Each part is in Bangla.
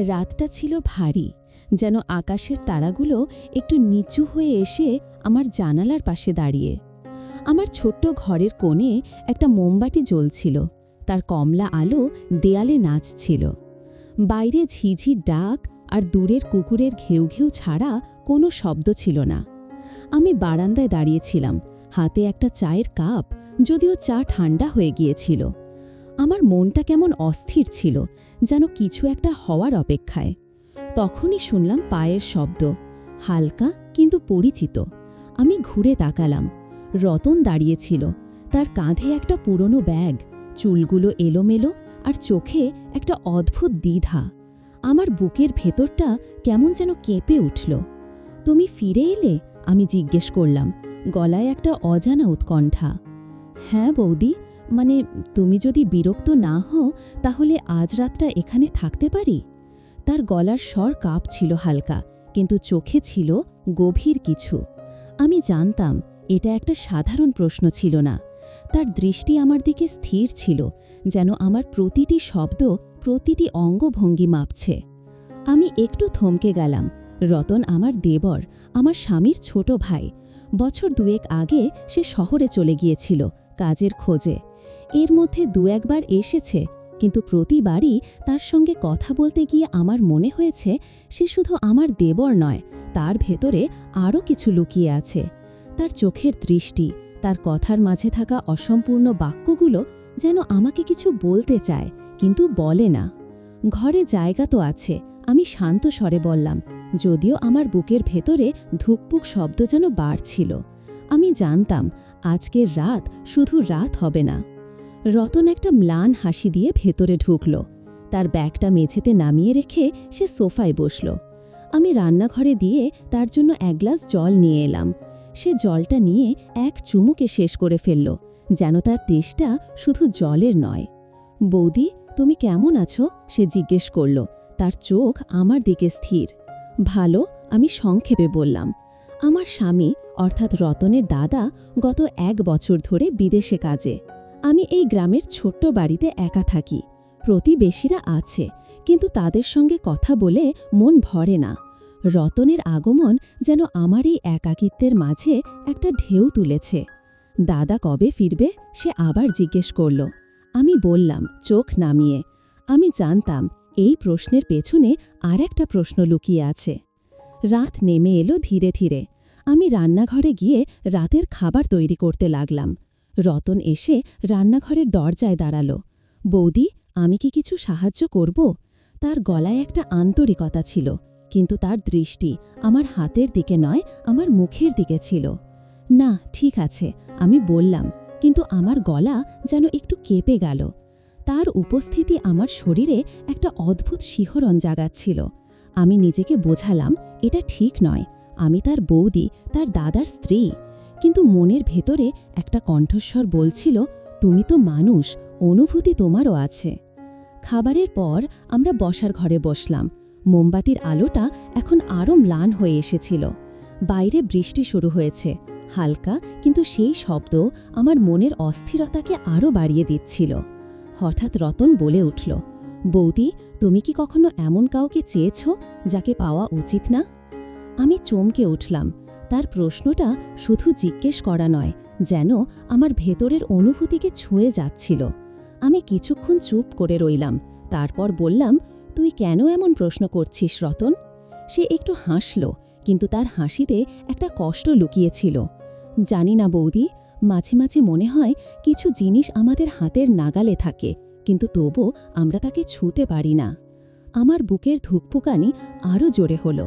রাতটা ছিল ভারী, যেন আকাশের তারাগুলো একটু নিচু হয়ে এসে আমার জানালার পাশে দাঁড়িয়ে। আমার ছোট্ট ঘরের কোণে একটা মোমবাতি জ্বলছিল, তার কমলা আলো দেয়ালে নাচছিল। বাইরে ঝিঝির ডাক আর দূরের কুকুরের ঘেউ ঘেউ ছাড়া কোনো শব্দ ছিল না। আমি বারান্দায় দাঁড়িয়েছিলাম, হাতে একটা চায়ের কাপ, যদিও চা ঠান্ডা হয়ে গিয়েছিল। আমার মনটা কেমন অস্থির ছিল, যেন কিছু একটা হওয়ার অপেক্ষায়। তখনই শুনলাম পায়ের শব্দ, হালকা কিন্তু পরিচিত। আমি ঘুরে তাকালাম। রতন দাঁড়িয়েছিল, তার কাঁধে একটা পুরনো ব্যাগ, চুলগুলো এলোমেলো আর চোখে একটা অদ্ভুত দ্বিধা। আমার বুকের ভেতরটা কেমন যেন কেঁপে উঠল। তুমি ফিরে এলে? আমি জিজ্ঞেস করলাম, গলায় একটা অজানা উৎকণ্ঠা। হ্যাঁ বৌদি, মানে তুমি যদি বিরক্ত না হও তাহলে আজ রাতটা এখানে থাকতে পারি। তার গলার স্বর কাঁপছিল হালকা, কিন্তু চোখে ছিল গভীর কিছু। আমি জানতাম এটা একটা সাধারণ প্রশ্ন ছিল না। তার দৃষ্টি আমার দিকে স্থির ছিল, যেন আমার প্রতিটি শব্দ, প্রতিটি অঙ্গভঙ্গি মাপছে। আমি একটু থমকে গেলাম। রতন আমার দেবর, আমার স্বামীর ছোট ভাই। বছর দুয়েক আগে সে শহরে চলে গিয়েছিল কাজের খোঁজে। এর মধ্যে দু একবার এসেছে, কিন্তু প্রতিবারই তার সঙ্গে কথা বলতে গিয়ে আমার মনে হয়েছে সে শুধু আমার দেবর নয়, তার ভেতরে আরও কিছু লুকিয়ে আছে। তার চোখের দৃষ্টি, তার কথার মাঝে থাকা অসম্পূর্ণ বাক্যগুলো যেন আমাকে কিছু বলতে চায়, কিন্তু বলে না। ঘরে জায়গা তো আছে, আমি শান্ত স্বরে বললাম, যদিও আমার বুকের ভেতরে ধুকপুক শব্দ যেন বাড়ছিল। আমি জানতাম আজকের রাত শুধু রাত হবে না। রতন একটা ম্লান হাসি দিয়ে ভেতরে ঢুকল। তার ব্যাগটা মেঝেতে নামিয়ে রেখে সে সোফায় বসল। আমি রান্নাঘরে দিয়ে তার জন্য এক গ্লাস জল নিয়ে এলাম। সে জলটা নিয়ে এক চুমুকে শেষ করে ফেলল, যেন তার তেষ্টা শুধু জলের নয়। বৌদি, তুমি কেমন আছো? সে জিজ্ঞেস করল, তার চোখ আমার দিকে স্থির। ভালো, আমি সংক্ষেপে বললাম। আমার স্বামী অর্থাৎ রতনের দাদা গত 1 বছর ধরে বিদেশে কাজে। আমি এই গ্রামের ছোট্ট বাড়িতে একা থাকি। প্রতিবেশীরা আছে, কিন্তু তাদের সঙ্গে কথা বলে মন ভরে না। রতনের আগমন যেন আমার এই একাকিত্বের মাঝে একটা ঢেউ তুলেছে। দাদা কবে ফিরবে? সে আবার জিজ্ঞেস করল। আমি বললাম চোখ নামিয়ে। আমি জানতাম এই প্রশ্নের পেছনে আর একটা প্রশ্ন লুকিয়ে আছে। রাত নেমে এলো ধীরে ধীরে। আমি রান্নাঘরে গিয়ে রাতের খাবার তৈরি করতে লাগলাম। রতন এসে রান্নাঘরের দরজায় দাঁড়াল। বৌদি, আমি কি কিছু সাহায্য করব? তার গলায় একটা আন্তরিকতা ছিল, কিন্তু তার দৃষ্টি আমার হাতের দিকে নয়, আমার মুখের দিকে ছিল। না, ঠিক আছে, আমি বললাম, কিন্তু আমার গলা যেন একটু কেঁপে গেল। তার উপস্থিতি আমার শরীরে একটা অদ্ভুত শিহরণ জাগাচ্ছিল। আমি নিজেকে বোঝালাম এটা ঠিক নয়, আমি তার বৌদি, তার দাদার স্ত্রী। কিন্তু মনের ভেতরে একটা কণ্ঠস্বর বলছিল, তুমি তো মানুষ, অনুভূতি তোমারও আছে। খাবারের পর আমরা বসার ঘরে বসলাম। মোমবাতির আলোটা এখন আরও ম্লান হয়ে এসেছিল। বাইরে বৃষ্টি শুরু হয়েছে, হালকা, কিন্তু সেই শব্দ আমার মনের অস্থিরতাকে আরও বাড়িয়ে দিচ্ছিল। হঠাৎ রতন বলে উঠল, বৌদি, তুমি কি কখনো এমন কাউকে চেয়েছ যাকে পাওয়া উচিত না? আমি চমকে উঠলাম। তার প্রশ্নটা শুধু জিজ্ঞেস করা নয়, যেন আমার ভেতরের অনুভূতিকে ছুঁয়ে যাচ্ছিল। আমি কিছুক্ষণ চুপ করে রইলাম, তারপর বললাম, তুই কেন এমন প্রশ্ন করছিস রতন? সে একটু হাসল, কিন্তু তার হাসিতে একটা কষ্ট লুকিয়েছিল। জানি না বৌদি, মাঝে মাঝে মনে হয় কিছু জিনিস আমাদের হাতের নাগালে থাকে, কিন্তু তবু আমরা তাকে ছুঁতে পারি না। আমার বুকের ধুকপুকানি আরও জোরে হলো।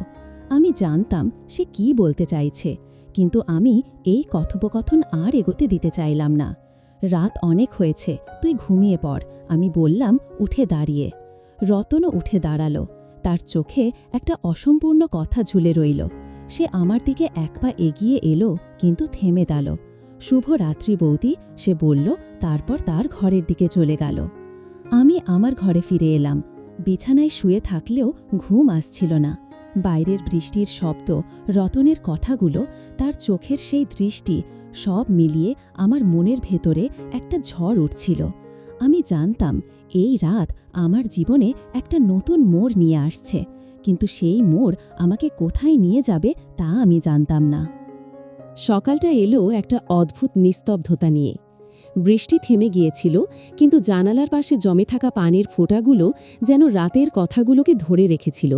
আমি জানতাম সে কি বলতে চাইছে, কিন্তু আমি এই কথোপকথন আর এগোতে দিতে চাইলাম না। রাত অনেক হয়েছে, তুই ঘুমিয়ে পড়, আমি বললাম উঠে দাঁড়িয়ে। রতনও উঠে দাঁড়ালো। তার চোখে একটা অসম্পূর্ণ কথা ঝুলে রইল। সে আমার দিকে এক পা এগিয়ে এলো, কিন্তু থেমে গেল। শুভ রাত্রি বৌদি, সে বলল, তারপর তার ঘরের দিকে চলে গেল। আমি আমার ঘরে ফিরে এলাম। বিছানায় শুয়ে থাকলেও ঘুম আসছিল না। বাইরের বৃষ্টির শব্দ, রতনের কথাগুলো, তার চোখের সেই দৃষ্টি, সব মিলিয়ে আমার মনের ভেতরে একটা ঝড় উঠছিল। আমি জানতাম এই রাত আমার জীবনে একটা নতুন মোড় নিয়ে আসছে, কিন্তু সেই মোড় আমাকে কোথায় নিয়ে যাবে তা আমি জানতাম না। সকালটা এলো একটা অদ্ভুত নিস্তব্ধতা নিয়ে। বৃষ্টি থেমে গিয়েছিল, কিন্তু জানালার পাশে জমে থাকা পানির ফোঁটাগুলো যেন রাতের কথাগুলোকে ধরে রেখেছিল।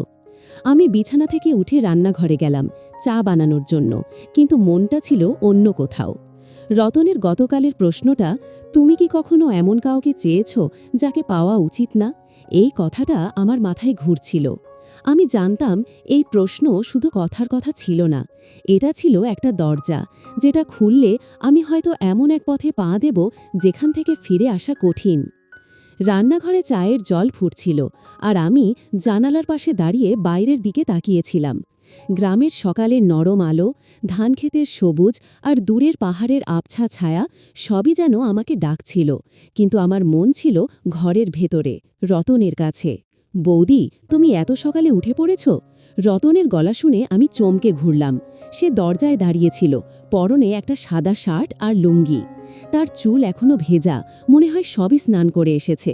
আমি বিছানা থেকে উঠে রান্নাঘরে গেলাম চা বানানোর জন্য, কিন্তু মনটা ছিল অন্য কোথাও। রতনের গতকালের প্রশ্নটা, তুমি কি কখনো এমন কাউকে চেয়েছ যাকে পাওয়া উচিত না, এই কথাটা আমার মাথায় ঘুরছিল। আমি জানতাম এই প্রশ্ন শুধু কথার কথা ছিল না, এটা ছিল একটা দরজা, যেটা খুললে আমি হয়তো এমন এক পথে পা দেব যেখান থেকে ফিরে আসা কঠিন। রান্নাঘরে চায়ের জল ফুটছিল, আর আমি জানালার পাশে দাঁড়িয়ে বাইরের দিকে তাকিয়েছিলাম। গ্রামের সকালের নরম আলো, ধানক্ষেতের সবুজ আর দূরের পাহাড়ের আবছা ছায়া সবই যেন আমাকে ডাকছিল, কিন্তু আমার মন ছিল ঘরের ভেতরে, রতনের কাছে। বৌদি, তুমি এত সকালে উঠে পড়েছ? রতনের গলা শুনে আমি চমকে ঘুরলাম। সে দরজায় দাঁড়িয়েছিল, পরনে একটা সাদা শার্ট আর লুঙ্গি। তার চুল এখনো ভেজা, মনে হয় সবই স্নান করে এসেছে।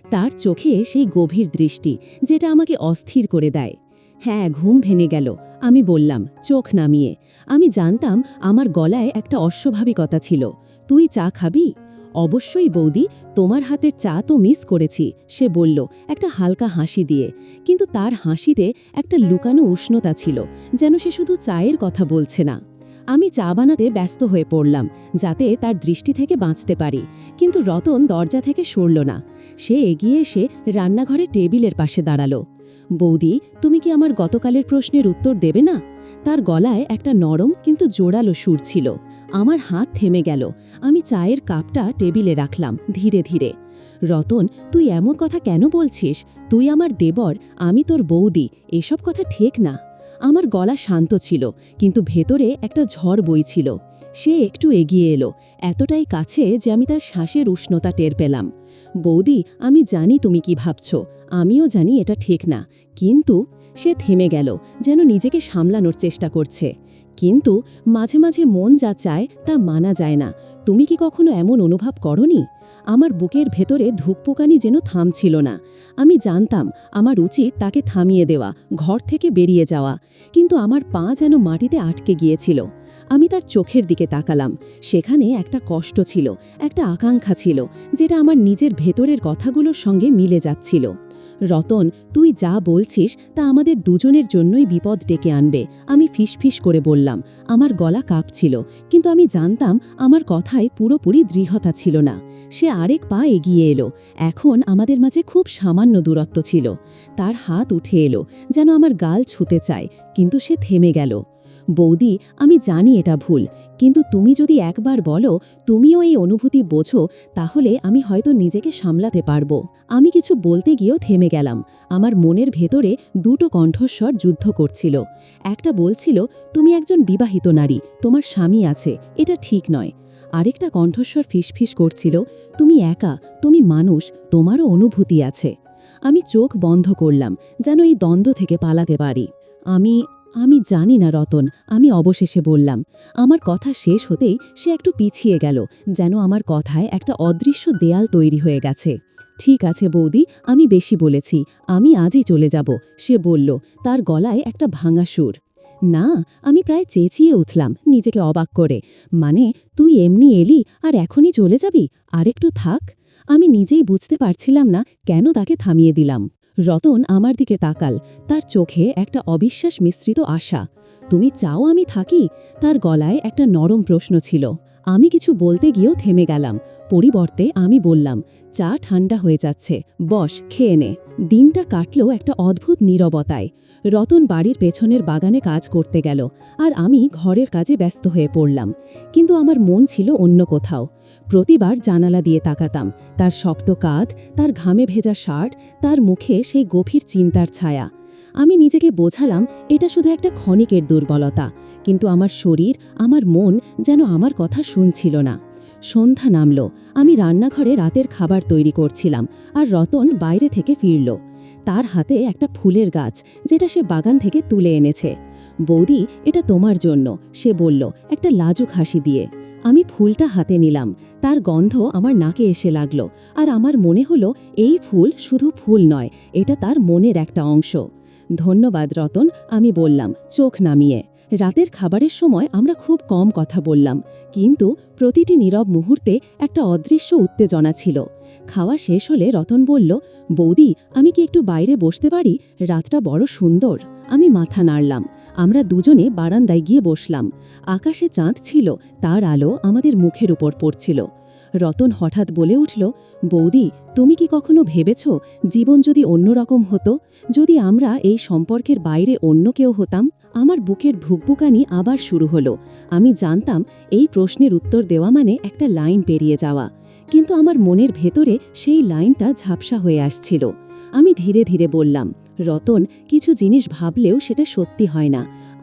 তার চোখে সেই গভীর দৃষ্টি, যেটা আমাকে অস্থির করে দেয়। হ্যাঁ, ঘুম ভেঙে গেল, আমি বললাম চোখ নামিয়ে। আমি জানতাম আমার গলায় একটা অস্বাভাবিকতা ছিল। তুই চা খাবি? অবশ্যই বৌদি, তোমার হাতের চা তো মিস করেছি, সে বলল একটা হালকা হাসি দিয়ে। কিন্তু তার হাসিতে একটা লুকানো উষ্ণতা ছিল, যেন সে শুধু চায়ের কথা বলছে না। আমি চা বানাতে ব্যস্ত হয়ে পড়লাম, যাতে তার দৃষ্টি থেকে বাঁচতে পারি, কিন্তু রতন দরজা থেকে সরল না। সে এগিয়ে এসে রান্নাঘরে টেবিলের পাশে দাঁড়ালো। বৌদি, তুমি কি আমার গতকালের প্রশ্নের উত্তর দেবে না? তার গলায় একটা নরম কিন্তু জোরালো সুর ছিল। আমার হাত থেমে গেল। আমি চায়ের কাপটা টেবিলে রাখলাম ধীরে ধীরে। রতন, তুই এমন কথা কেন বলছিস? তুই আমার দেবর, আমি তোর বৌদি, এসব কথা ঠিক না। আমার গলা শান্ত ছিল, কিন্তু ভেতরে একটা ঝড় বইছিল। সে একটু এগিয়ে এলো, এতটাই কাছে যে আমি তার শ্বাসের উষ্ণতা টের পেলাম। বৌদি, আমি জানি তুমি কি ভাবছ, আমিও জানি এটা ঠিক না, কিন্তু সে থেমে গেল, যেন নিজেকে সামলানোর চেষ্টা করছে। কিন্তু মাঝে মাঝে মন যা চায় তা মানা যায় না। তুমি কি কখনো এমন অনুভব করনি? আমার বুকের ভেতরে ধুকপুকানি যেন থামছিল না। আমি জানতাম আমার উচিত তাকে থামিয়ে দেওয়া, ঘর থেকে বেরিয়ে যাওয়া, কিন্তু আমার পা যেন মাটিতে আটকে গিয়েছিল। আমি তার চোখের দিকে তাকালাম। সেখানে একটা কষ্ট ছিল, একটা আকাঙ্ক্ষা ছিল, যেটা আমার নিজের ভেতরের কথাগুলোর সঙ্গে মিলে যাচ্ছিল। রতন, তুই যা বলছিস তা আমাদের দুজনের জন্যই বিপদ ডেকে আনবে, আমি ফিসফিস করে বললাম। আমার গলা কাঁপছিল, কিন্তু আমি জানতাম আমার কথায় পুরোপুরি দৃঢ়তা ছিল না। সে আরেক পা এগিয়ে এলো। এখন আমাদের মাঝে খুব সামান্য দূরত্ব ছিল। তার হাত উঠে এলো, যেন আমার গাল ছুঁতে চায়, কিন্তু সে থেমে গেল। বৌদি, আমি জানি এটা ভুল, কিন্তু তুমি যদি একবার বলো তুমিও এই অনুভূতি বোঝো, তাহলে আমি হয়তো নিজেকে সামলাতে পারবো। আমি কিছু বলতে গিয়েও থেমে গেলাম। আমার মনের ভেতরে দুটো কণ্ঠস্বর যুদ্ধ করছিল। একটা বলছিল, তুমি একজন বিবাহিত নারী, তোমার স্বামী আছে, এটা ঠিক নয়। আরেকটা কণ্ঠস্বর ফিসফিস করছিল, তুমি একা, তুমি মানুষ, তোমারও অনুভূতি আছে। আমি চোখ বন্ধ করলাম, যেন এই দ্বন্দ্ব থেকে পালাতে পারি। আমি জানি না রতন, আমি অবশেষে বললাম। আমার কথা শেষ হতেই সে একটু পিছিয়ে গেল, যেন আমার কথায় একটা অদৃশ্য দেয়াল তৈরি হয়ে গেছে। ঠিক আছে বৌদি, আমি বেশি বলেছি, আমি আজই চলে যাব, সে বলল, তার গলায় একটা ভাঙা সুর। না, আমি প্রায় চেঁচিয়ে উঠলাম, নিজেকে অবাক করে। মানে, তুই এমনি এলি আর এখনই চলে যাবি? আরেকটু থাক। আমি নিজেই বুঝতে পারছিলাম না কেন তাকে থামিয়ে দিলাম। রতন আমার দিকে তাকাল, তার চোখে একটা অবিশ্বাস মিশ্রিত আশা। তুমি চাও আমি থাকি? তার গলায় একটা নরম প্রশ্ন ছিল। আমি কিছু বলতে গিয়েও থেমে গেলাম। পরিবর্তে আমি বললাম, চা ঠান্ডা হয়ে যাচ্ছে, বস, খেয়ে নে। দিনটা কাটল একটা অদ্ভুত নীরবতায়। রতন বাড়ির পেছনের বাগানে কাজ করতে গেল, আর আমি ঘরের কাজে ব্যস্ত হয়ে পড়লাম। কিন্তু আমার মন ছিল অন্য কোথাও। প্রতিবার জানালা দিয়ে তাকাতাম, তার শক্ত কাঁধ, তার ঘামে ভেজা শার্ট, তার মুখে সেই গভীর চিন্তার ছায়া। আমি নিজেকে বোঝালাম এটা শুধু একটা ক্ষণিকের দুর্বলতা, কিন্তু আমার শরীর, আমার মন যেন আমার কথা শুনছিল না। সন্ধ্যা নামল, আমি রান্নাঘরে রাতের খাবার তৈরি করছিলাম, আর রতন বাইরে থেকে ফিরল। তার হাতে একটা ফুলের গাছ, যেটা সে বাগান থেকে তুলে এনেছে। বৌদি, এটা তোমার জন্য, সে বলল একটা লাজুক হাসি দিয়ে। আমি ফুলটা হাতে নিলাম। তার গন্ধ আমার নাকে এসে লাগল, আর আমার মনে হলো এই ফুল শুধু ফুল নয়, এটা তার মনের একটা অংশ। ধন্যবাদ রতন, আমি বললাম চোখ নামিয়ে। রাতের খাবারের সময় আমরা খুব কম কথা বললাম, কিন্তু প্রতিটি নীরব মুহূর্তে একটা অদৃশ্য উত্তেজনা ছিল। খাওয়া শেষ হলে রতন বলল, বৌদি, আমি কি একটু বাইরে বসতে পারি? রাতটা বড় সুন্দর। আমি মাথা নাড়লাম। আমরা দুজনে বারান্দায় গিয়ে বসলাম। আকাশে চাঁদ ছিল, তার আলো আমাদের মুখের উপর পড়ছিল। রতন হঠাৎ বলে উঠল, বৌদি, তুমি কি কখনো ভেবেছ জীবন যদি অন্যরকম হতো, যদি আমরা এই সম্পর্কের বাইরে অন্য কেউ হতাম? আমার বুকের ভুকভুকানি আবার শুরু হলো। আমি জানতাম এই প্রশ্নের উত্তর দেওয়া মানে একটা লাইন পেরিয়ে যাওয়া, কিন্তু আমার মনের ভেতরে সেই লাইনটা ঝাপসা হয়ে আসছিল। আমি ধীরে ধীরে বললাম, রতন, কিছু জিনিস ভাবলেও সেটা সত্যি হয় না।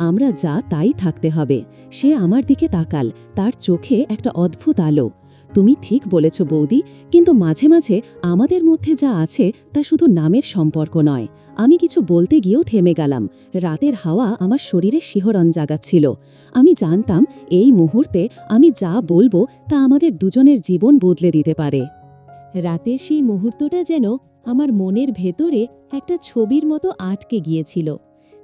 আমরা যা তাই থাকতে হবে। সে আমার দিকে তাকাল, তার চোখে একটা অদ্ভুত আলো। তুমি ঠিক বলেছ বৌদি, কিন্তু মাঝে মাঝে আমাদের মধ্যে যা আছে তা শুধু নামের সম্পর্ক নয়। আমি কিছু বলতে গিয়েও থেমে গেলাম। রাতের হাওয়া আমার শরীরে শিহরণ জাগাচ্ছিল। আমি জানতাম এই মুহূর্তে আমি যা বলবো তা আমাদের দুজনের জীবন বদলে দিতে পারে। রাতের সেই মুহূর্তটা যেন আমার মনের ভেতরে একটা ছবির মতো আটকে গিয়েছিল।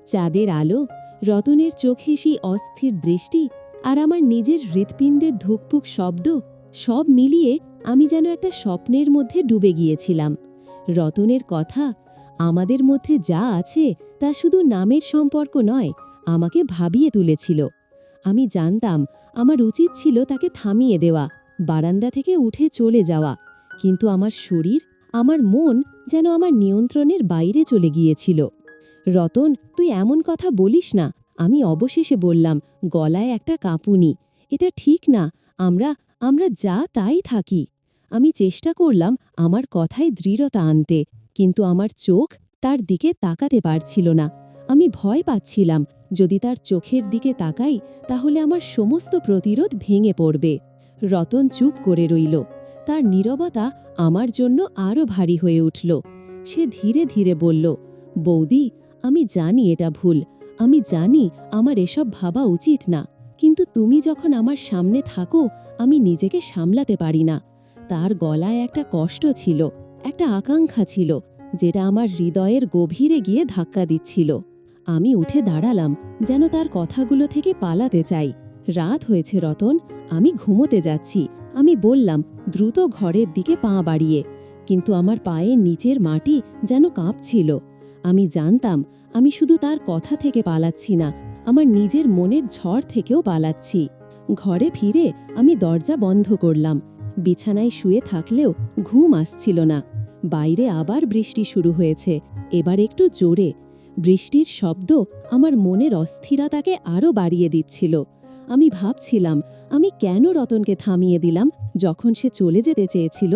চাঁদের আলো, রতনের চোখে সেই অস্থির দৃষ্টি, আর আমার নিজের হৃৎপিণ্ডের ধুকপুক শব্দ, সব মিলিয়ে আমি যেন একটা স্বপ্নের মধ্যে ডুবে গিয়েছিলাম। রতনের কথা, আমাদের মধ্যে যা আছে তা শুধু নামের সম্পর্ক নয়, আমাকে ভাবিয়ে তুলেছিল। আমি জানতাম আমার উচিত ছিল তাকে থামিয়ে দেওয়া, বারান্দা থেকে উঠে চলে যাওয়া, কিন্তু আমার শরীর, আমার মন যেন আমার নিয়ন্ত্রণের বাইরে চলে গিয়েছিল। রতন, তুই এমন কথা বলিস না, আমি অবশেষে বললাম, গলায় একটা কাঁপুনি। এটা ঠিক না, আমরা আমরা যা তাই থাকি। আমি চেষ্টা করলাম আমার কথায় দৃঢ়তা আনতে, কিন্তু আমার চোখ তার দিকে তাকাতে পারছিল না। আমি ভয় পাচ্ছিলাম, যদি তার চোখের দিকে তাকাই তাহলে আমার সমস্ত প্রতিরোধ ভেঙে পড়বে। রতন চুপ করে রইল। তার নীরবতা আমার জন্য আরও ভারী হয়ে উঠল। সে ধীরে ধীরে বলল, বৌদি, আমি জানি এটা ভুল, আমি জানি আমার এসব ভাবা উচিত না, কিন্তু তুমি যখন আমার সামনে থাকো আমি নিজেকে সামলাতে পারি না। তার গলায় একটা কষ্ট ছিল, একটা আকাঙ্ক্ষা ছিল, যেটা আমার হৃদয়ের গভীরে গিয়ে ধাক্কা দিচ্ছিল। আমি উঠে দাঁড়ালাম, যেন তার কথাগুলো থেকে পালাতে চাই। রাত হয়েছে রতন, আমি ঘুমোতে যাচ্ছি, আমি বললাম, দ্রুত ঘরের দিকে পা বাড়িয়ে। কিন্তু আমার পায়ের নিচের মাটি যেন কাঁপছিল। আমি জানতাম আমি শুধু তার কথা থেকে পালাচ্ছি না, আমার নিজের মনের ঝড় থেকেও পালাচ্ছি। ঘরে ফিরে আমি দরজা বন্ধ করলাম। বিছানায় শুয়ে থাকলেও ঘুম আসছিল না। বাইরে আবার বৃষ্টি শুরু হয়েছে, এবার একটু জোরে। বৃষ্টির শব্দ আমার মনের অস্থিরতাকে আরও বাড়িয়ে দিচ্ছিল। আমি ভাবছিলাম, আমি কেন রতনকে থামিয়ে দিলাম যখন সে চলে যেতে চেয়েছিল?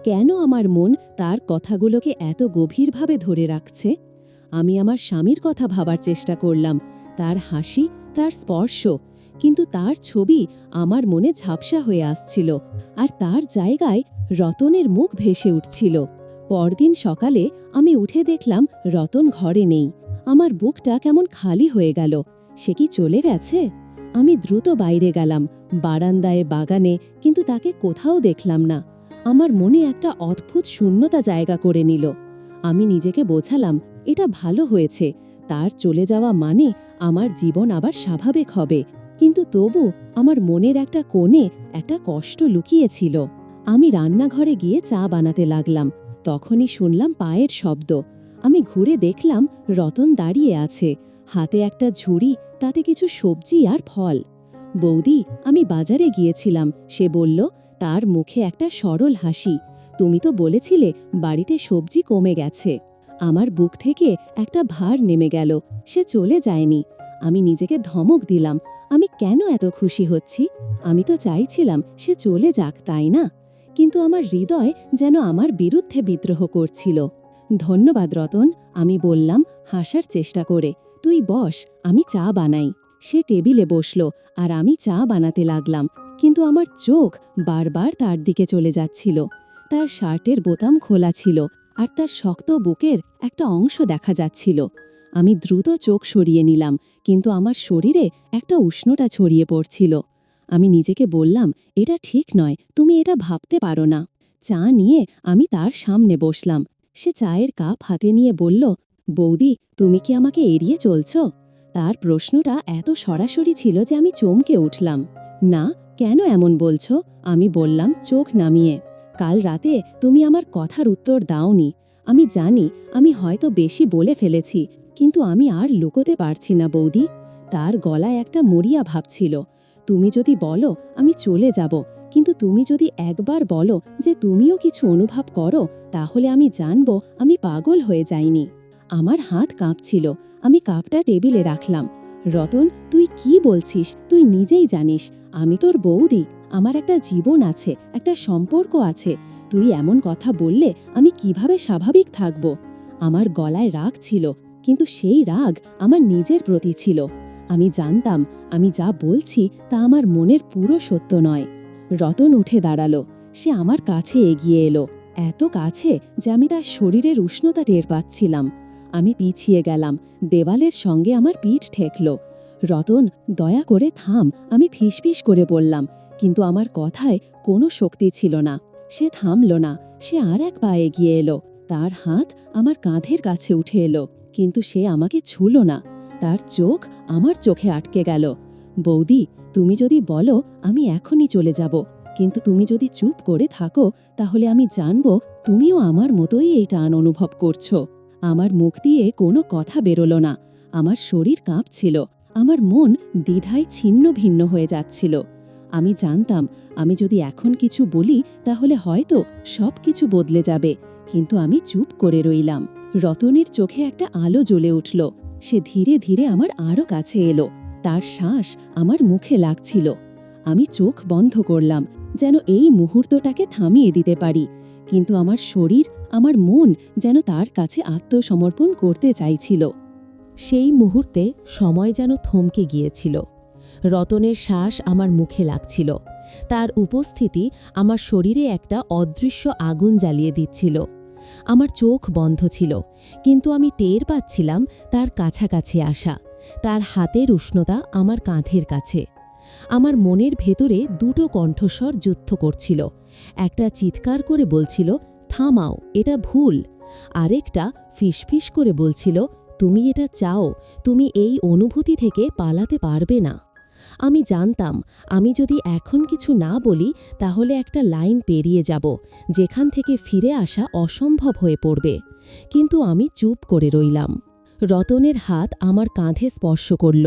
কেন আমার মন তার কথাগুলোকে এত গভীরভাবে ধরে রাখছে? আমি আমার স্বামীর কথা ভাবার চেষ্টা করলাম, তার হাসি, তার স্পর্শ, কিন্তু তার ছবি আমার মনে ঝাপসা হয়ে আসছিল, আর তার জায়গায় রতনের মুখ ভেসে উঠছিল। পরদিন সকালে আমি উঠে দেখলাম রতন ঘরে নেই। আমার বুকটা কেমন খালি হয়ে গেল। সে কি চলে গেছে? আমি দ্রুত বাইরে গেলাম, বারান্দায়, বাগানে, কিন্তু তাকে কোথাও দেখলাম না। আমার মনে একটা অদ্ভুত শূন্যতা জায়গা করে নিল। আমি নিজেকে বোঝালাম, এটা ভালো হয়েছে, তার চলে যাওয়া মানে আমার জীবন আবার স্বাভাবিক হবে, কিন্তু তবু আমার মনের একটা কোণে একটা কষ্ট লুকিয়েছিল। আমি রান্নাঘরে গিয়ে চা বানাতে লাগলাম, তখনই শুনলাম পায়ের শব্দ। আমি ঘুরে দেখলাম রতন দাঁড়িয়ে আছে, হাতে একটা ঝুড়ি, তাতে কিছু সবজি আর ফল। বৌদি, আমি বাজারে গিয়েছিলাম, সে বলল, তার মুখে একটা সরল হাসি। তুমি তো বলেছিলে বাড়িতে সবজি কমে গেছে। আমার বুক থেকে একটা ভার নেমে গেল। সে চলে যায়নি। আমি নিজেকে ধমক দিলাম, আমি কেন এত খুশি হচ্ছি? আমি তো চাইছিলাম সে চলে যাক, তাই না? কিন্তু আমার হৃদয় যেন আমার বিরুদ্ধে বিদ্রোহ করছিল। ধন্যবাদ রতন, আমি বললাম হাসার চেষ্টা করে। তুই বস, আমি চা বানাই। সে টেবিলে বসল, আর আমি চা বানাতে লাগলাম, কিন্তু আমার চোখ বারবার তার দিকে চলে যাচ্ছিল। তার শার্টের বোতাম খোলা ছিল, আর তার শক্ত বুকের একটা অংশ দেখা যাচ্ছিল। আমি দ্রুত চোখ সরিয়ে নিলাম, কিন্তু আমার শরীরে একটা উষ্ণতা ছড়িয়ে পড়ছিল। আমি নিজেকে বললাম, এটা ঠিক নয়, তুমি এটা ভাবতে পারো না। চা নিয়ে আমি তার সামনে বসলাম। সে চায়ের কাপ হাতে নিয়ে বলল, বৌদি, তুমি কি আমাকে এড়িয়ে চলছ? তার প্রশ্নটা এত সরাসরি ছিল যে আমি চমকে উঠলাম। না, কেন এমন বলছো? আমি বললাম চোখ নামিয়ে। কাল রাতে তুমি আমার কথার উত্তর দাওনি। আমি জানি আমি হয়তো বেশি বলে ফেলেছি, কিন্তু আমি আর লুকোতে পারছি না বৌদি। তার গলায় একটা মরিয়া ভাব ছিল। তুমি যদি বলো আমি চলে যাব, কিন্তু তুমি যদি একবার বলো যে তুমিও কিছু অনুভব করো, তাহলে আমি জানব আমি পাগল হয়ে যাইনি। আমার হাত কাঁপছিল। আমি কাপটা টেবিলে রাখলাম। রতন, তুই কি বলছিস? তুই নিজেই জানিস আমি তোর বৌদি। আমার একটা জীবন আছে, একটা সম্পর্ক আছে। তুই এমন কথা বললে আমি কিভাবে স্বাভাবিক থাকব? আমার গলায় রাগ ছিল, কিন্তু সেই রাগ আমার নিজের প্রতি ছিল। আমি জানতাম আমি যা বলছি তা আমার মনের পুরো সত্য নয়। রতন উঠে দাঁড়ালো। সে আমার কাছে এগিয়ে এলো, এত কাছে যে আমি তার শরীরের উষ্ণতা টের পাচ্ছিলাম। আমি পিছিয়ে গেলাম, দেওয়ালের সঙ্গে আমার পিঠ ঠেকল। রতন, দয়া করে থাম, আমি ফিসফিস করে বললাম, কিন্তু আমার কথায় কোনো শক্তি ছিল না। সে থামল না। সে আর এক পা এগিয়ে এলো। তার হাত আমার কাঁধের কাছে উঠে এলো, কিন্তু সে আমাকে ছুঁল না। তার চোখ আমার চোখে আটকে গেল। বৌদি, তুমি যদি বলো আমি এখনই চলে যাব, কিন্তু তুমি যদি চুপ করে থাকো, তাহলে আমি জানব তুমিও আমার মতোই এই টান অনুভব করছো। আমার মুখ দিয়ে কোনো কথা বেরোলো না। আমার শরীর কাঁপছিল। আমার মন দ্বিধায় ছিন্ন ভিন্ন হয়ে যাচ্ছিল। আমি জানতাম আমি যদি এখন কিছু বলি তাহলে হয়তো সব কিছু বদলে যাবে, কিন্তু আমি চুপ করে রইলাম। রতনের চোখে একটা আলো জ্বলে উঠল। সে ধীরে ধীরে আমার আরও কাছে এলো। তার শ্বাস আমার মুখে লাগছিল। আমি চোখ বন্ধ করলাম, যেন এই মুহূর্তটাকে থামিয়ে দিতে পারি, কিন্তু আমার শরীর, আমার মন যেন তার কাছে আত্মসমর্পণ করতে চাইছিল। সেই মুহূর্তে সময় যেন থমকে গিয়েছিল। রতনের শ্বাস আমার মুখে লাগছিল। তার উপস্থিতি আমার শরীরে একটা অদৃশ্য আগুন জ্বালিয়ে দিচ্ছিল। আমার চোখ বন্ধ ছিল, কিন্তু আমি টের পাচ্ছিলাম তার কাছাকাছি আসা। তার হাতের উষ্ণতা আমার কাঁধের কাছে। আমার মনের ভেতরে দুটো কণ্ঠস্বর যুদ্ধ করছিল। একটা চিৎকার করে বলছিল, থামাও, এটা ভুল। আরেকটা ফিসফিস করে বলছিল, তুমি এটা চাও, তুমি এই অনুভূতি থেকে পালাতে পারবে না। আমি জানতাম আমি যদি এখন কিছু না বলি তাহলে একটা লাইন পেরিয়ে যাব, যেখান থেকে ফিরে আসা অসম্ভব হয়ে পড়বে। কিন্তু আমি চুপ করে রইলাম। রতনের হাত আমার কাঁধে স্পর্শ করল,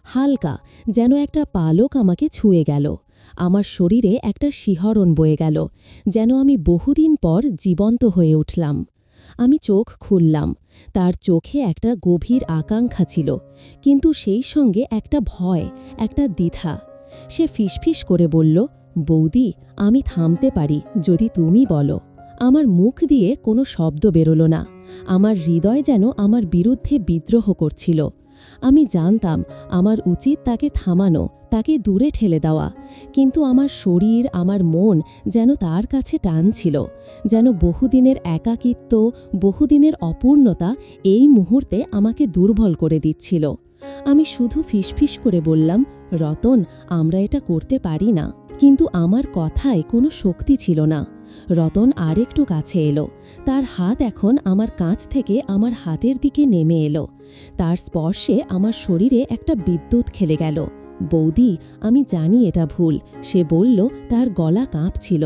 হালকা, যেন একটা পালক আমাকে ছুঁয়ে গেল। আমার শরীরে একটা শিহরণ বয়ে গেল, যেন আমি বহুদিন পর জীবন্ত হয়ে উঠলাম। আমি চোখ খুললাম। তার চোখে একটা গভীর আকাঙ্ক্ষা ছিল, কিন্তু সেই সঙ্গে একটা ভয়, একটা দ্বিধা। সে ফিসফিস করে বলল, বৌদি, আমি থামতে পারি যদি তুমি বলো। আমার মুখ দিয়ে কোনো শব্দ বেরোল না। আমার হৃদয় যেন আমার বিরুদ্ধে বিদ্রোহ করছিল। আমি জানতাম আমার উচিত তাকে থামানো, তাকে দূরে ঠেলে দেওয়া, কিন্তু আমার শরীর, আমার মন যেন তার কাছে টানছিল, যেন বহুদিনের একাকিত্ব, বহুদিনের অপূর্ণতা এই মুহূর্তে আমাকে দুর্বল করে দিচ্ছিল। আমি শুধু ফিসফিস করে বললাম, রতন, আমরা এটা করতে পারি না। কিন্তু আমার কথায় কোনো শক্তি ছিল না। রতন আরেকটু কাছে এলো। তার হাত এখন আমার কাঁধ থেকে আমার হাতের দিকে নেমে এলো। তার স্পর্শে আমার শরীরে একটা বিদ্যুৎ খেলে গেল। বৌদি, আমি জানি এটা ভুল, সে বলল। তার গলা কাঁপছিল।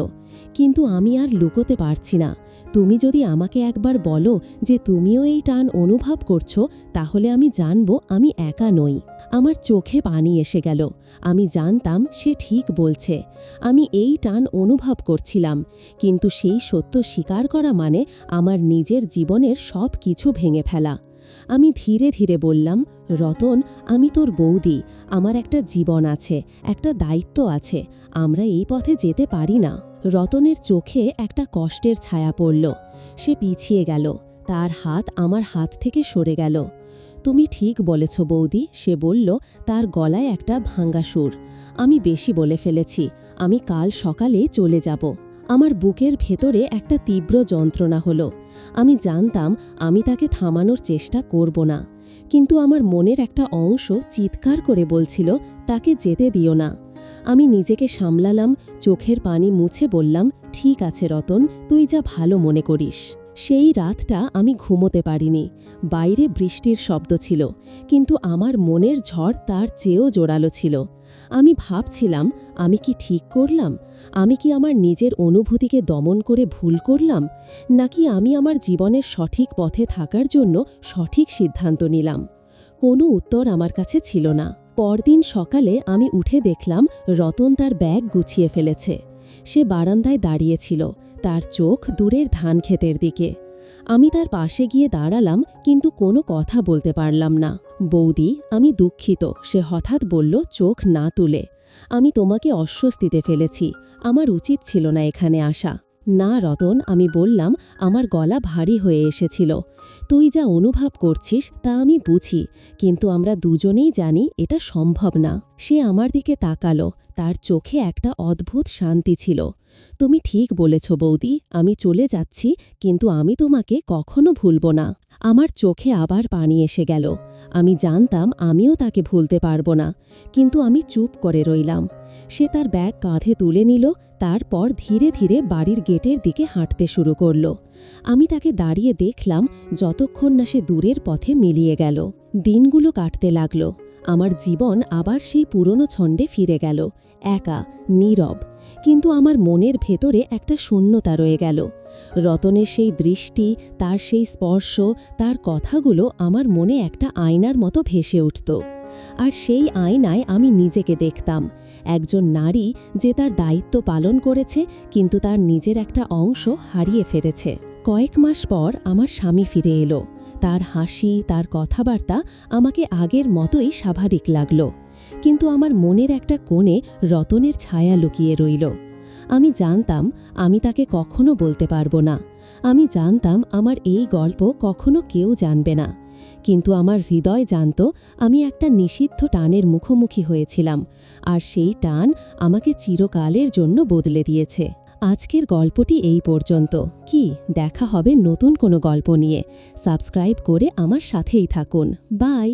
কিন্তু আমি আর লুকোতে পারছি না। তুমি যদি আমাকে একবার বলো যে তুমিও এই টান অনুভব করছো, তাহলে আমি জানব আমি একা নই। আমার চোখে পানি এসে গেল। আমি জানতাম সে ঠিক বলছে। আমি এই টান অনুভব করছিলাম, কিন্তু সেই সত্য স্বীকার করা মানে আমার নিজের জীবনের সব কিছু ভেঙে ফেলা। আমি ধীরে ধীরে বললাম, রতন, আমি তোর বৌদি। আমার একটা জীবন আছে, একটা দায়িত্ব আছে। আমরা এই পথে যেতে পারি না। রতনের চোখে একটা কষ্টের ছায়া পড়ল। সে পিছিয়ে গেল। তার হাত আমার হাত থেকে সরে গেল। তুমি ঠিক বলেছ বৌদি, সে বলল, তার গলায় একটা ভাঙা সুর। আমি বেশি বলে ফেলেছি। আমি কাল সকালে চলে যাব। আমার বুকের ভেতরে একটা তীব্র যন্ত্রণা হলো। আমি জানতাম আমি তাকে থামানোর চেষ্টা করব না, কিন্তু আমার মনের একটা অংশ চিৎকার করে বলছিল, তাকে যেতে দিও না। আমি নিজেকে সামলালাম, চোখের পানি মুছে বললাম, ঠিক আছে রতন, তুই যা ভালো মনে করিস। সেই রাতটা আমি ঘুমোতে পারিনি। বাইরে বৃষ্টির শব্দ ছিল, কিন্তু আমার মনের ঝড় তার চেয়েও জোরালো ছিল। আমি ভাবছিলাম, আমি কি ঠিক করলাম? আমি কি আমার নিজের অনুভূতিকে দমন করে ভুল করলাম, নাকি আমি আমার জীবনের সঠিক পথে থাকার জন্য সঠিক সিদ্ধান্ত নিলাম? কোনো উত্তর আমার কাছে ছিল না। পরদিন সকালে আমি উঠে দেখলাম রতন তার ব্যাগ গুছিয়ে ফেলেছে। সে বারান্দায় দাঁড়িয়েছিল, তার চোখ দূরের ধান ক্ষেতের দিকে। আমি তার পাশে গিয়ে দাঁড়ালাম, কিন্তু কোনো কথা বলতে পারলাম না। বৌদি, আমি দুঃখিত, সে হঠাৎ বলল চোখ না তুলে। আমি তোমাকে অস্বস্তিতে ফেলেছি, আমার উচিত ছিল না এখানে আসা। না রতন, আমি বললাম, আমার গলা ভারী হয়ে এসেছিল। তুই যা অনুভব করছিস তা আমি বুঝি, কিন্তু আমরা দুজনেই জানি এটা সম্ভব না। সে আমার দিকে তাকালো, তার চোখে একটা অদ্ভুত শান্তি ছিল। তুমি ঠিক বলেছ বৌদি, আমি চলে যাচ্ছি, কিন্তু আমি তোমাকে কখনো ভুলব না। আমার চোখে আবার পানি এসে গেল। আমি জানতাম আমিও তাকে ভুলতে পারব না, কিন্তু আমি চুপ করে রইলাম। সে তার ব্যাগ কাঁধে তুলে নিল, তারপর ধীরে ধীরে বাড়ির গেটের দিকে হাঁটতে শুরু করল। আমি তাকে দাঁড়িয়ে দেখলাম যতক্ষণ না সে দূরের পথে মিলিয়ে গেল। দিনগুলো কাটতে লাগল। আমার জীবন আবার সেই পুরনো ছন্দে ফিরে গেল, একা, নীরব। কিন্তু আমার মনের ভেতরে একটা শূন্যতা রয়ে গেল। রতনের সেই দৃষ্টি, তার সেই স্পর্শ, তার কথাগুলো আমার মনে একটা আয়নার মতো ভেসে উঠত। আর সেই আয়নায় আমি নিজেকে দেখতাম, একজন নারী যে তার দায়িত্ব পালন করেছে, কিন্তু তার নিজের একটা অংশ হারিয়ে ফেলেছে। কয়েক মাস পর আমার স্বামী ফিরে এলো। তার হাসি, তার কথাবার্তা আমাকে আগের মতোই স্বাভাবিক লাগল, কিন্তু আমার মনের একটা কোণে রতনের ছায়া লুকিয়ে রইল। আমি জানতাম আমি তাকে কখনো বলতে পারবো না। আমি জানতাম আমার এই গল্প কখনো কেউ জানবে না, কিন্তু আমার হৃদয় জানত আমি একটা নিষিদ্ধ টানের মুখোমুখি হয়েছিলাম, আর সেই টান আমাকে চিরকালের জন্য বদলে দিয়েছে। আজকের গল্পটি এই পর্যন্ত। কি দেখা হবে নতুন কোনো গল্প নিয়ে? সাবস্ক্রাইব করে আমার সাথেই থাকুন। বাই।